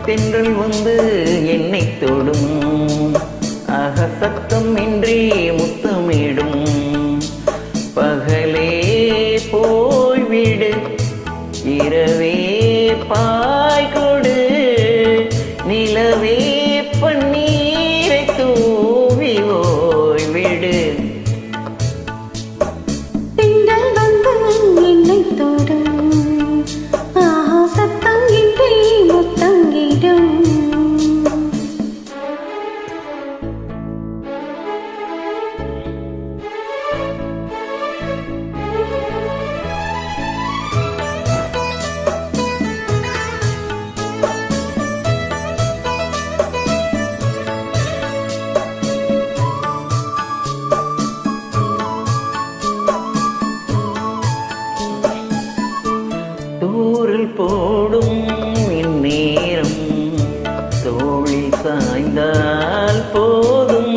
தென்றல் வந்து என்னை தொடும், சத்தம் இன்றி முத்தமிடும். பகலே போய்விடு, இரவே பாய் கொடு, நிலவே பன்னீரை தூவி ஓய்விடு. தென்றல் வந்து என்னை தொடும், சத்தம் இன்றி முத்தங்கிடும். தூரில் போடும் இந்நேரம் தோளில் சாய்ந்தால் போதும்.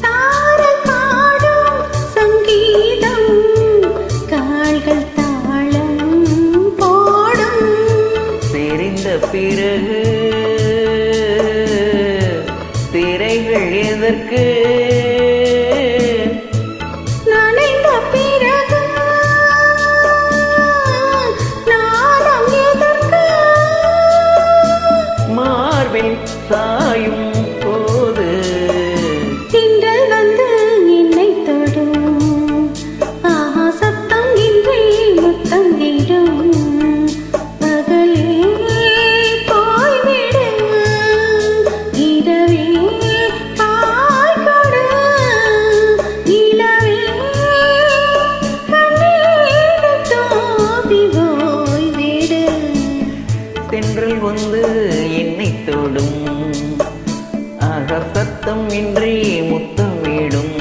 சாரல் பாடும் சங்கீதம் கால்கள் தாளம் போடும். தெரிந்த பிறகு திரைகள் எதற்கு? நனைந்த பிறகு நாதம் எதற்கு? மார்பில் சாயும் போது தென்றல் வந்து என்னை தொடும், சத்தம் இன்றி முத்தங்கிடும். பகலே போய்விடு, இரவே பாய் கொடு, நிலவே பன்னீரை தூவி ஓய்விடு. தென்றல் வந்து என்னை தொடும், சத்தம் இன்றி முத்தமிடும்.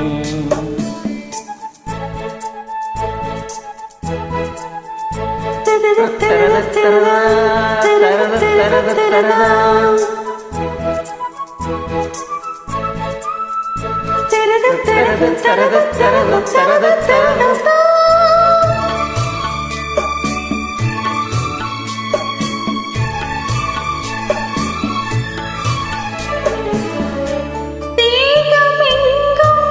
தேகம் எங்கும்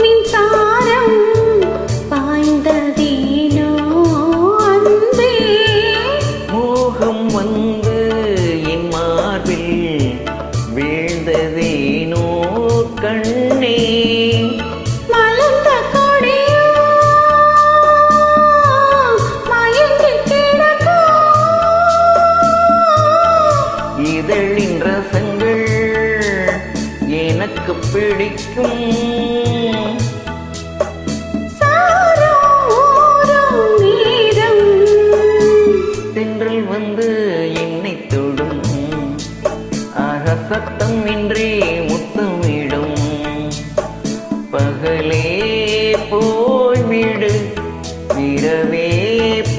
மின்சாரம் பாய்ந்ததேனோ அன்பே. மோகம் வந்து என் மார்பில் வீழ்ந்ததேனோ கண்ணே. மலர்ந்த கொடியோ மயங்கிக் கிடக்கும். இதழின் ரசங்கள் எனக்கு பிடிக்கும். சாரம் ஊரும் நேரம் தென்றல் வந்து என்னை தொடும், சத்தம் இன்றி முத்தமிடும். பகலே போய்விடு, இரவே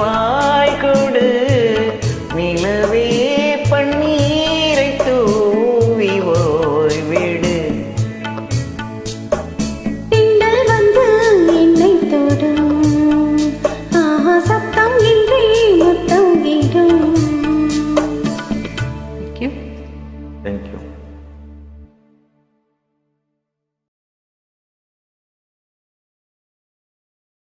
பாய் கொடு, நிலவே பன்னீரை தூவி ஓய்விடு. தென்றல் வந்து என்னை தொடும், சத்தம் இன்றி முத்தங்கிடும். Thank you.